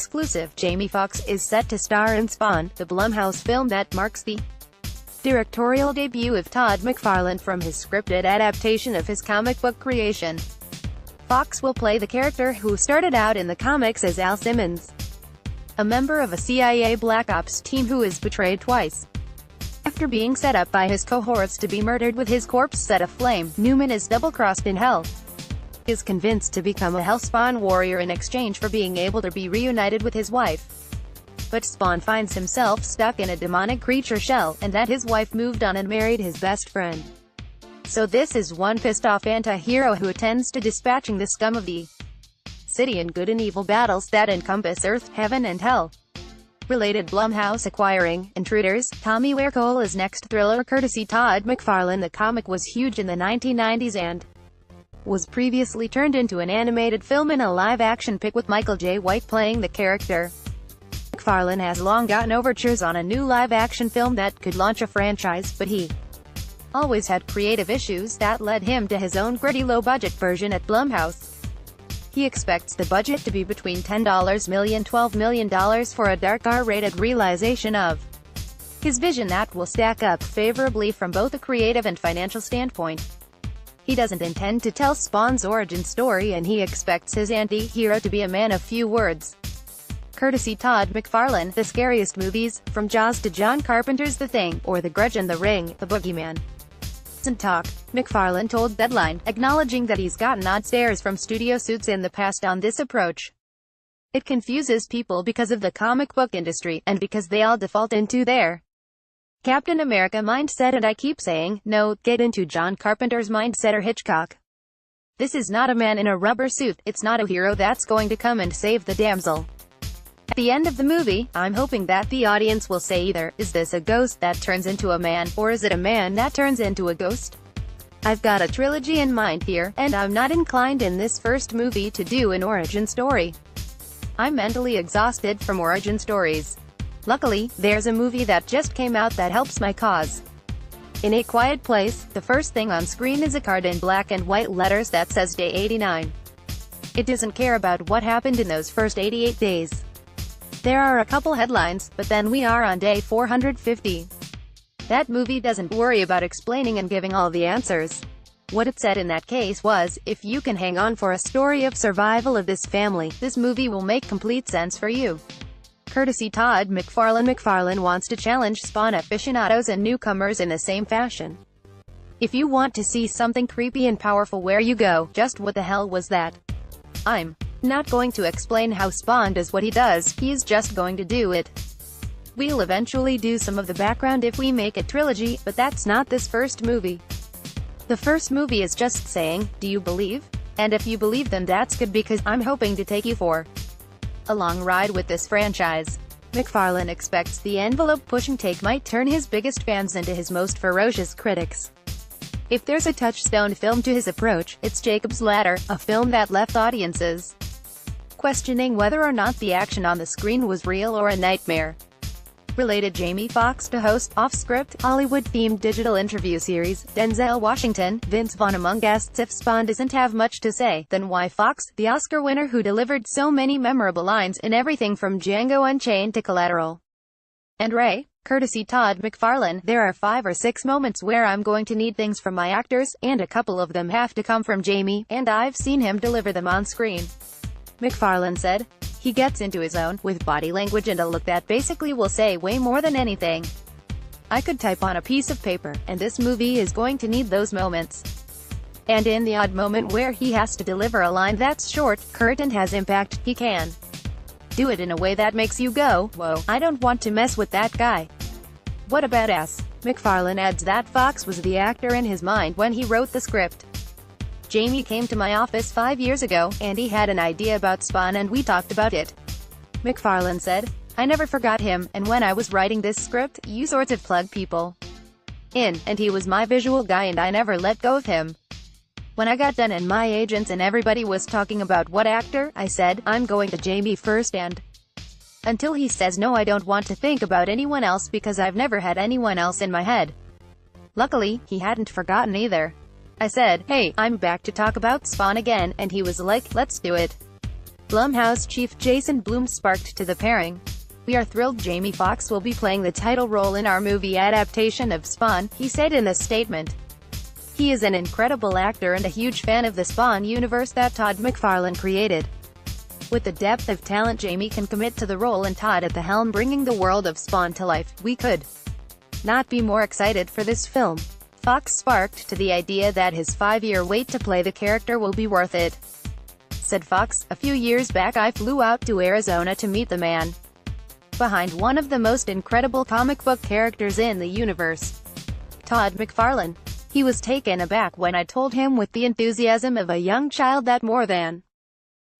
exclusive, Jamie Foxx is set to star in Spawn, the Blumhouse film that marks the directorial debut of Todd McFarlane from his scripted adaptation of his comic book creation. Foxx will play the character who started out in the comics as Al Simmons, a member of a CIA Black Ops team who is betrayed twice. After being set up by his cohorts to be murdered with his corpse set aflame, Newman is double-crossed in hell. He is convinced to become a Hellspawn warrior in exchange for being able to be reunited with his wife. But Spawn finds himself stuck in a demonic creature shell, and that his wife moved on and married his best friend. So this is one pissed-off anti-hero who attends to dispatching the scum of the city in good and evil battles that encompass Earth, Heaven and Hell. Related Blumhouse acquiring Intruders, Tommy Wirkole's next thriller courtesy Todd McFarlane. The comic was huge in the 1990s and was previously turned into an animated film in a live-action pick with Michael J. White playing the character. McFarlane has long gotten overtures on a new live-action film that could launch a franchise, but he always had creative issues that led him to his own gritty low-budget version at Blumhouse. He expects the budget to be between $10 million and $12 million for a dark R-rated realization of his vision that will stack up favorably from both a creative and financial standpoint. He doesn't intend to tell Spawn's origin story, and he expects his anti-hero to be a man of few words. Courtesy Todd McFarlane, the scariest movies, from Jaws to John Carpenter's The Thing, or The Grudge and The Ring, The Boogeyman, doesn't talk, McFarlane told Deadline, acknowledging that he's gotten odd stares from studio suits in the past on this approach. It confuses people because of the comic book industry, and because they all default into their Captain America mindset, and I keep saying, no, get into John Carpenter's mindset or Hitchcock. This is not a man in a rubber suit, it's not a hero that's going to come and save the damsel. At the end of the movie, I'm hoping that the audience will say either, is this a ghost that turns into a man, or is it a man that turns into a ghost? I've got a trilogy in mind here, and I'm not inclined in this first movie to do an origin story. I'm mentally exhausted from origin stories. Luckily, there's a movie that just came out that helps my cause. In A Quiet Place, the first thing on screen is a card in black and white letters that says Day 89. It doesn't care about what happened in those first 88 days. There are a couple headlines, but then we are on day 450. That movie doesn't worry about explaining and giving all the answers. What it said in that case was, if you can hang on for a story of survival of this family, this movie will make complete sense for you. Courtesy Todd McFarlane. McFarlane wants to challenge Spawn aficionados and newcomers in the same fashion. If you want to see something creepy and powerful, where you go, just what the hell was that? I'm not going to explain how Spawn does what he does, he's just going to do it. We'll eventually do some of the background if we make a trilogy, but that's not this first movie. The first movie is just saying, do you believe? And if you believe, then that's good, because I'm hoping to take you for a long ride with this franchise. McFarlane expects the envelope-pushing take might turn his biggest fans into his most ferocious critics. If there's a touchstone film to his approach, it's Jacob's Ladder, a film that left audiences questioning whether or not the action on the screen was real or a nightmare. Related Jamie Foxx to host off-script, Hollywood-themed digital interview series, Denzel Washington, Vince Vaughn among guests. If Spawn doesn't have much to say, then why Foxx, the Oscar winner who delivered so many memorable lines in everything from Django Unchained to Collateral and Ray? Courtesy Todd McFarlane, there are 5 or 6 moments where I'm going to need things from my actors, and a couple of them have to come from Jamie, and I've seen him deliver them on screen. McFarlane said, he gets into his own, with body language and a look that basically will say way more than anything I could type on a piece of paper, and this movie is going to need those moments. And in the odd moment where he has to deliver a line that's short, curt and has impact, he can do it in a way that makes you go, whoa, I don't want to mess with that guy. What a badass. McFarlane adds that Foxx was the actor in his mind when he wrote the script. Jamie came to my office 5 years ago, and he had an idea about Spawn and we talked about it. McFarlane said, I never forgot him, and when I was writing this script, you sort of plug people in, and he was my visual guy and I never let go of him. When I got done and my agents and everybody was talking about what actor, I said, I'm going to Jamie first, and until he says no, I don't want to think about anyone else because I've never had anyone else in my head. Luckily, he hadn't forgotten either. I said, hey, I'm back to talk about Spawn again, and he was like, let's do it. Blumhouse chief Jason Blum sparked to the pairing. "We are thrilled Jamie Foxx will be playing the title role in our movie adaptation of Spawn," he said in a statement. "He is an incredible actor and a huge fan of the Spawn universe that Todd McFarlane created. With the depth of talent Jamie can commit to the role and Todd at the helm bringing the world of Spawn to life, we could not be more excited for this film." Foxx sparked to the idea that his 5-year wait to play the character will be worth it. Said Foxx, "A few years back I flew out to Arizona to meet the man behind one of the most incredible comic book characters in the universe, Todd McFarlane. He was taken aback when I told him with the enthusiasm of a young child that more than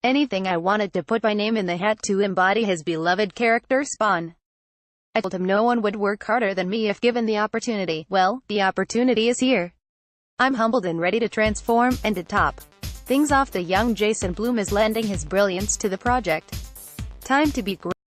anything I wanted to put my name in the hat to embody his beloved character Spawn. I told him no one would work harder than me if given the opportunity. Well, the opportunity is here. I'm humbled and ready to transform, and to top things off. The young Jason Blum is lending his brilliance to the project. Time to be great.